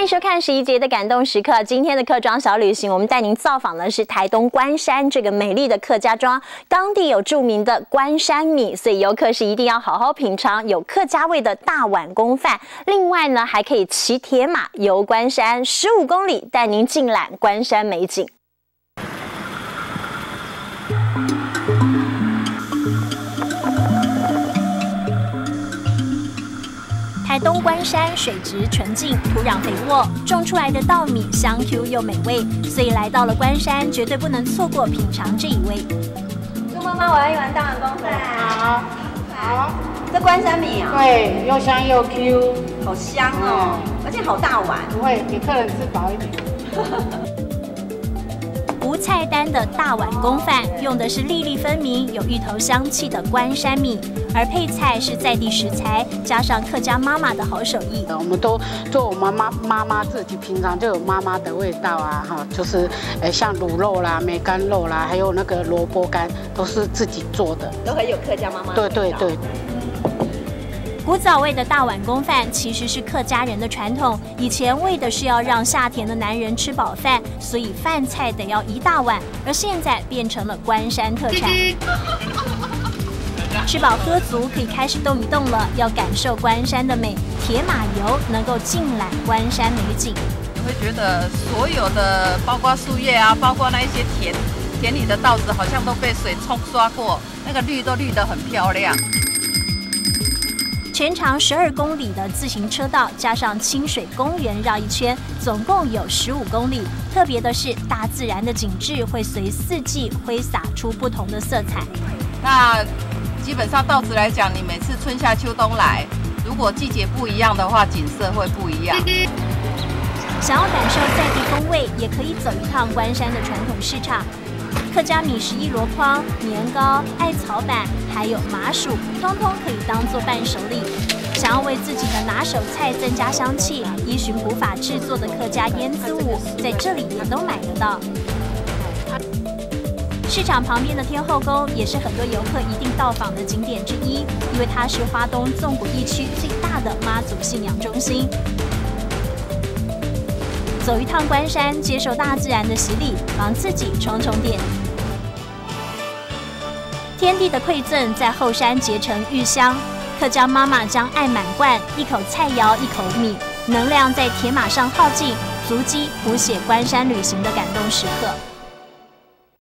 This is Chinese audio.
迎收看11节的感动时刻。今天的客庄小旅行，我们带您造访的是台东关山这个美丽的客家庄，当地有著名的关山米，所以游客是一定要好好品尝有客家味的大碗公饭。另外呢，还可以骑铁马游关山15公里，带您尽览关山美景。 台东关山水质纯净，土壤肥沃，种出来的稻米香 Q 又美味，所以来到了关山，绝对不能错过品尝这一味。猪妈妈，我要一碗大碗公饭。好，好，这关山米啊，对，又香又 Q， 好香哦，而且好大碗。不会给客人吃饱一点。无菜单的大碗公饭，用的是粒粒分明、有芋头香气的关山米，而配菜是在地食材，加上客家妈妈的好手艺。我们都做我们妈妈自己平常就有妈妈的味道啊，哈，就是像卤肉啦、梅干肉啦，还有那个萝卜干，都是自己做的，都很有客家妈妈的味道。对对对。 古早味的大碗公饭其实是客家人的传统，以前为的是要让下田的男人吃饱饭，所以饭菜得要一大碗，而现在变成了关山特产。吃饱喝足，可以开始动一动了，要感受关山的美，铁马游能够尽览关山美景。你会觉得所有的，包括树叶啊，包括那一些田里的稻子，好像都被水冲刷过，那个绿都绿得很漂亮。 全长12公里的自行车道，加上清水公园绕一圈，总共有15公里。特别的是，大自然的景致会随四季挥洒出不同的色彩。那基本上稻子来讲，你每次春夏秋冬来，如果季节不一样的话，景色会不一样。想要感受在地风味，也可以走一趟关山的传统市场。 客家米食一箩筐、年糕、艾草板，还有麻薯，通通可以当做伴手礼。想要为自己的拿手菜增加香气，依循古法制作的客家腌滋舞，在这里也都买得到。市场旁边的天后宫也是很多游客一定到访的景点之一，因为它是花东纵谷地区最大的妈祖信仰中心。 走一趟关山，接受大自然的洗礼，帮自己充充电。天地的馈赠在后山结成玉香，客家妈妈将爱满贯，一口菜肴一口米，能量在铁马上耗尽，足迹谱写关山旅行的感动时刻。